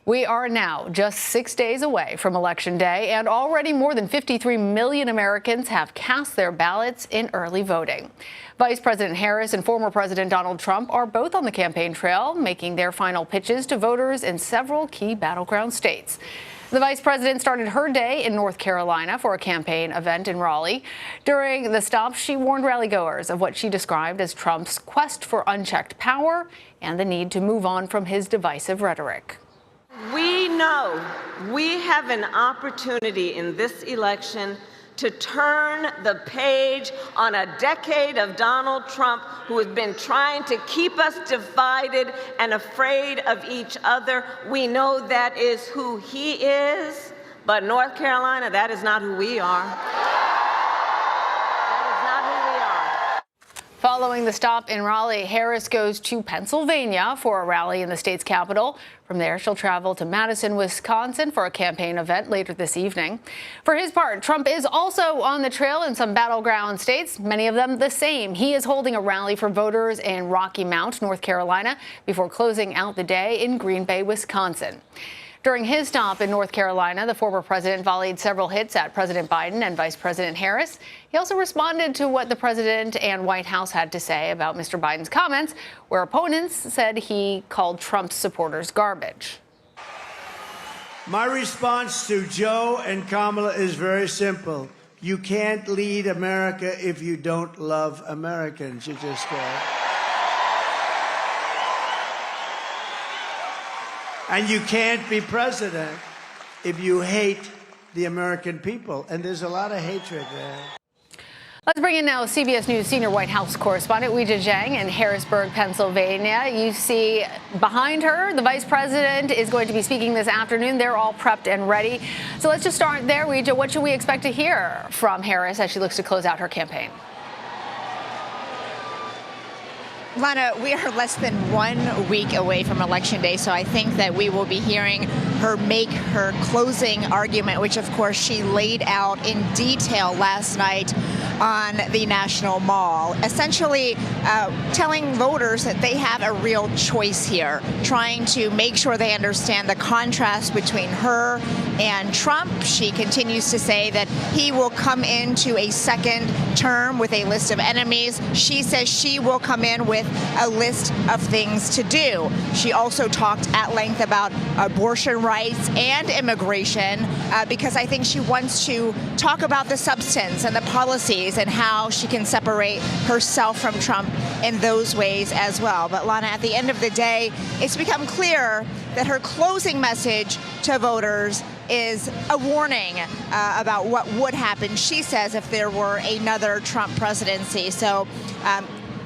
We are now just 6 days away from Election Day, and already more than 53 million Americans have cast their ballots in early voting. Vice President Harris and former President Donald Trump are both on the campaign trail, making their final pitches to voters in several key battleground states. The vice president started her day in North Carolina for a campaign event in Raleigh. During the stop, she warned rallygoers of what she described as Trump's quest for unchecked power and the need to move on from his divisive rhetoric. We know we have an opportunity in this election to turn the page on a decade of Donald Trump, who has been trying to keep us divided and afraid of each other. We know that is who he is, but North Carolina, that is not who we are. Following the stop in Raleigh, Harris goes to Pennsylvania for a rally in the state's capital. From there, she'll travel to Madison, Wisconsin for a campaign event later this evening. For his part, Trump is also on the trail in some battleground states, many of them the same. He is holding a rally for voters in Rocky Mount, North Carolina, before closing out the day in Green Bay, Wisconsin. During his stop in North Carolina, the former president volleyed several hits at President Biden and Vice President Harris. He also responded to what the president and White House had to say about Mr. Biden's comments, where opponents said he called Trump's supporters garbage. My response to Joe and Kamala is very simple. You can't lead America if you don't love Americans. You just can't. And you can't be president if you hate the American people. And there's a lot of hatred there. Let's bring in now CBS News senior White House correspondent Weijia Jiang in Harrisburg, Pennsylvania. You see behind her, the vice president is going to be speaking this afternoon. They're all prepped and ready. So let's just start there, Weijia. What should we expect to hear from Harris as she looks to close out her campaign? Lana, we are less than 1 week away from Election Day, so I think that we will be hearing her make her closing argument, which, of course, she laid out in detail last night on the National Mall, essentially telling voters that they have a real choice here, trying to make sure they understand the contrast between her and Trump. She continues to say that he will come into a second term with a list of enemies. She says she will come in with a list of things to do. She also talked at length about abortion rights and immigration because I think she wants to talk about the substance and the policies and how she can separate herself from Trump in those ways as well. But Lana, at the end of the day, it's become clear that her closing message to voters is a warning about what would happen, she says, if there were another Trump presidency. So,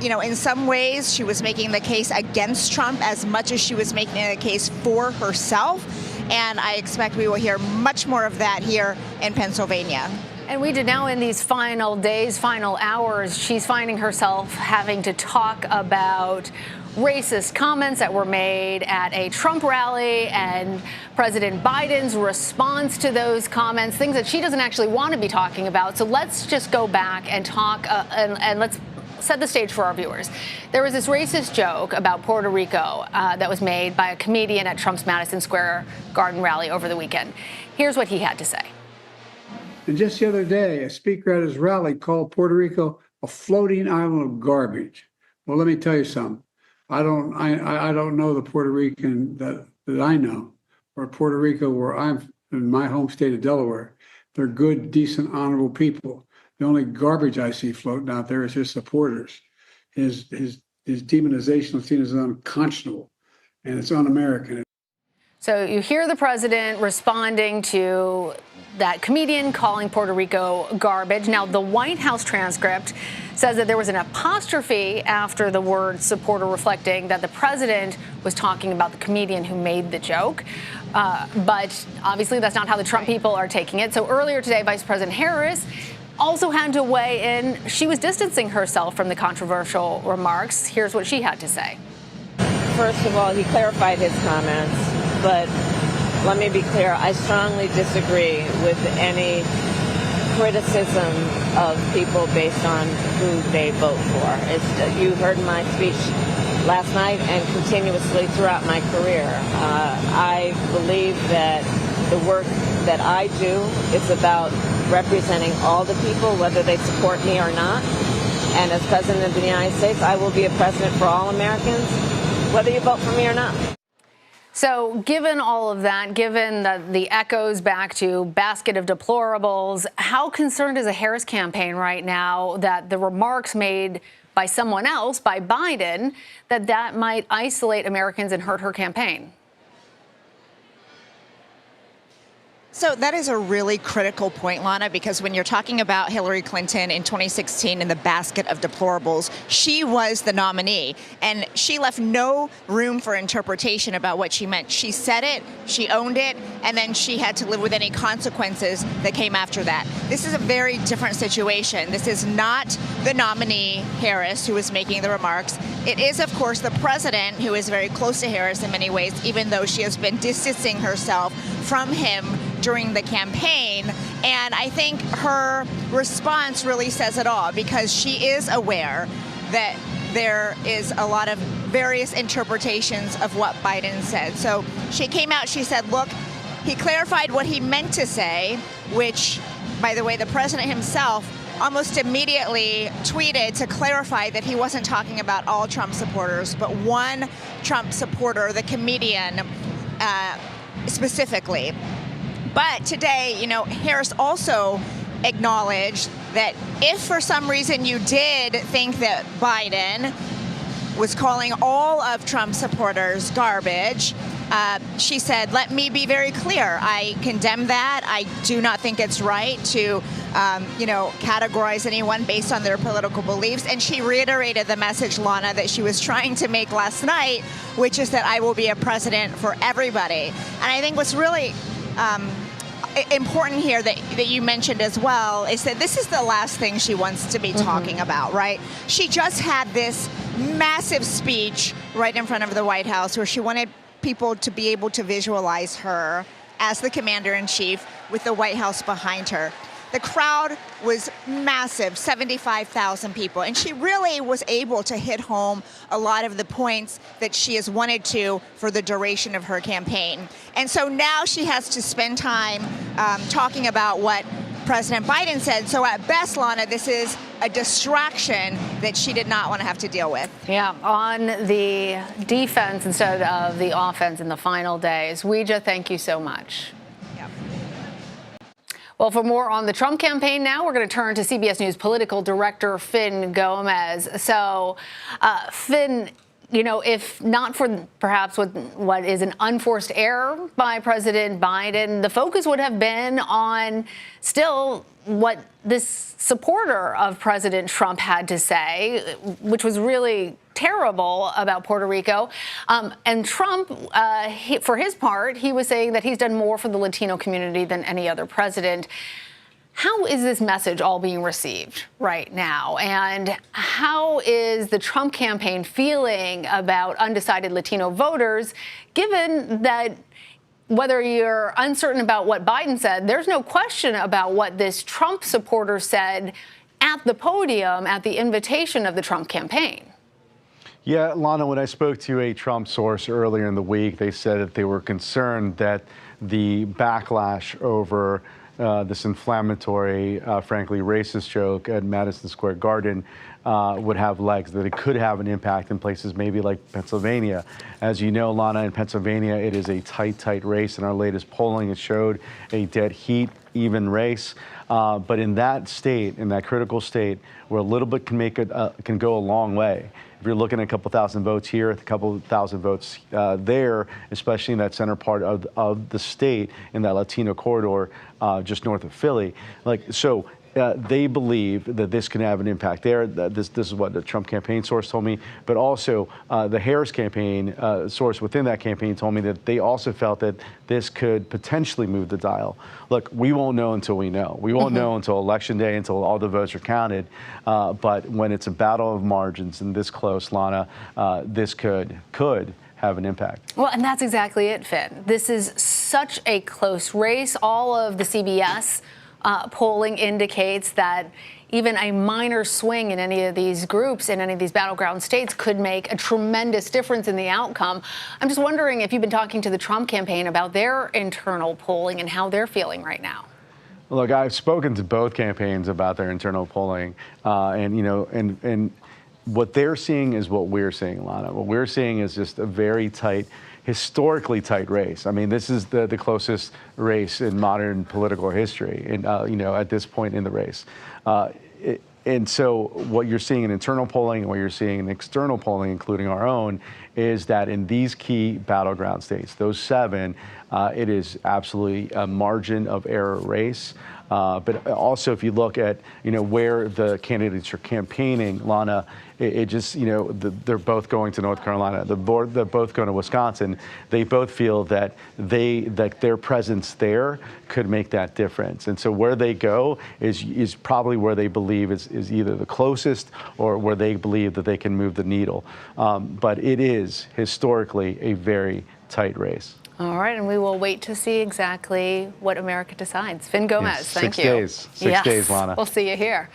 you know, in some ways, she was making the case against Trump as much as she was making the case for herself. And I expect we will hear much more of that here in Pennsylvania. And we did now in these final days, final hours, she's finding herself having to talk about racist comments that were made at a Trump rally and President Biden's response to those comments, things that she doesn't actually want to be talking about. So let's just go back and talk and let's set the stage for our viewers. There was this racist joke about Puerto Rico that was made by a comedian at Trump's Madison Square Garden rally over the weekend. Here's what he had to say. And just the other day, a speaker at his rally called Puerto Rico a floating island of garbage. Well, let me tell you something. I don't know the Puerto Rican that I know, or Puerto Rico, where I'm in my home state of Delaware. They're good, decent, honorable people. The only garbage I see floating out there is his supporters. His demonization of seen as unconscionable, and it's un-American. So you hear the president responding to that comedian calling Puerto Rico garbage. Now, the White House transcript says that there was an apostrophe after the word supporter, reflecting that the president was talking about the comedian who made the joke. But obviously, that's not how the Trump people are taking it. So earlier today, Vice President Harris also had to weigh in. She was distancing herself from the controversial remarks. Here's what she had to say. First of all, he clarified his comments, but let me be clear, I strongly disagree with any criticism of people based on who they vote for. You heard my speech last night and continuously throughout my career. I believe that the work that I do is about representing all the people, whether they support me or not. And as President of the United States, I will be a president for all Americans, whether you vote for me or not. So given all of that, given the echoes back to basket of deplorables, how concerned is the Harris campaign right now that the remarks made by someone else, by Biden, that might isolate Americans and hurt her campaign? So that is a really critical point, Lana, because when you're talking about Hillary Clinton in 2016 in the basket of deplorables, she was the nominee, and she left no room for interpretation about what she meant. She said it, she owned it, and then she had to live with any consequences that came after that. This is a very different situation. This is not the nominee, Harris, who is making the remarks. It is, of course, the president, who is very close to Harris in many ways, even though she has been distancing herself from him during the campaign. And I think her response really says it all, because she is aware that there is a lot of various interpretations of what Biden said. So she came out, she said, look, he clarified what he meant to say, which, by the way, the president himself almost immediately tweeted to clarify that he wasn't talking about all Trump supporters, but one Trump supporter, the comedian, specifically. But today, Harris also acknowledged that if for some reason you did think that Biden was calling all of Trump supporters garbage, she said, let me be very clear. I condemn that. I do not think it's right to, categorize anyone based on their political beliefs. And she reiterated the message, Lana, that she was trying to make last night, which is that I will be a president for everybody. And I think what's really important here that you mentioned as well is that this is the last thing she wants to be talking about, right? She just had this massive speech right in front of the White House where she wanted people to be able to visualize her as the commander-in-chief with the White House behind her. The crowd was massive, 75,000 people, and she really was able to hit home a lot of the points that she has wanted to for the duration of her campaign. And so now she has to spend time talking about what President Biden said. So at best, Lana, this is a distraction that she did not want to have to deal with. Yeah, on the defense instead of the offense in the final days. Weijia, thank you so much. Well, for more on the Trump campaign now, we're going to turn to CBS News political director Fin Gómez. So, Fin, if not for perhaps what is an unforced error by President Biden, the focus would have been on still what this supporter of President Trump had to say, which was really terrible about Puerto Rico. And Trump, for his part, he was saying that he's done more for the Latino community than any other president. How is this message all being received right now? And how is the Trump campaign feeling about undecided Latino voters, given that whether you're uncertain about what Biden said, there's no question about what this Trump supporter said at the podium at the invitation of the Trump campaign? Yeah, Lana, when I spoke to a Trump source earlier in the week, they said that they were concerned that the backlash over this inflammatory, frankly, racist joke at Madison Square Garden would have legs, that it could have an impact in places maybe like Pennsylvania. As you know, Lana, in Pennsylvania, it is a tight race. In our latest polling, it showed a dead heat, even race. But in that state, in that critical state, where a little bit can go a long way. If you're looking at a couple thousand votes here, a couple thousand votes there, especially in that center part of the state, in that Latino corridor just north of Philly, they believe that this can have an impact there. This is what the Trump campaign source told me, but also the Harris campaign source within that campaign told me that they also felt that this could potentially move the dial. Look, we won't know until we know. We won't know until Election Day, until all the votes are counted. But when it's a battle of margins and this close, Lana, this could have an impact. Well, and that's exactly it, Finn. This is such a close race. All of the CBS polling indicates that even a minor swing in any of these groups, in any of these battleground states, could make a tremendous difference in the outcome. I'm just wondering if you've been talking to the Trump campaign about their internal polling and how they're feeling right now. Look, I've spoken to both campaigns about their internal polling, and what they're seeing is what we're seeing, Lana. What we're seeing is just a very tight, historically tight race. I mean, this is the closest race in modern political history, and at this point in the race. And so what you're seeing in internal polling and what you're seeing in external polling, including our own, is that in these key battleground states, those 7, it is absolutely a margin of error race. But also, if you look at where the candidates are campaigning, Lana, it just they're both going to North Carolina. They're both going to Wisconsin. They both feel that their presence there could make that difference. And so where they go is probably where they believe is either the closest or where they believe that they can move the needle. But it is historically a very tight race. All right, and we will wait to see exactly what America decides. Vin Gómez, Yes, thank you. 6 days. 6 days, Lana. We'll see you here.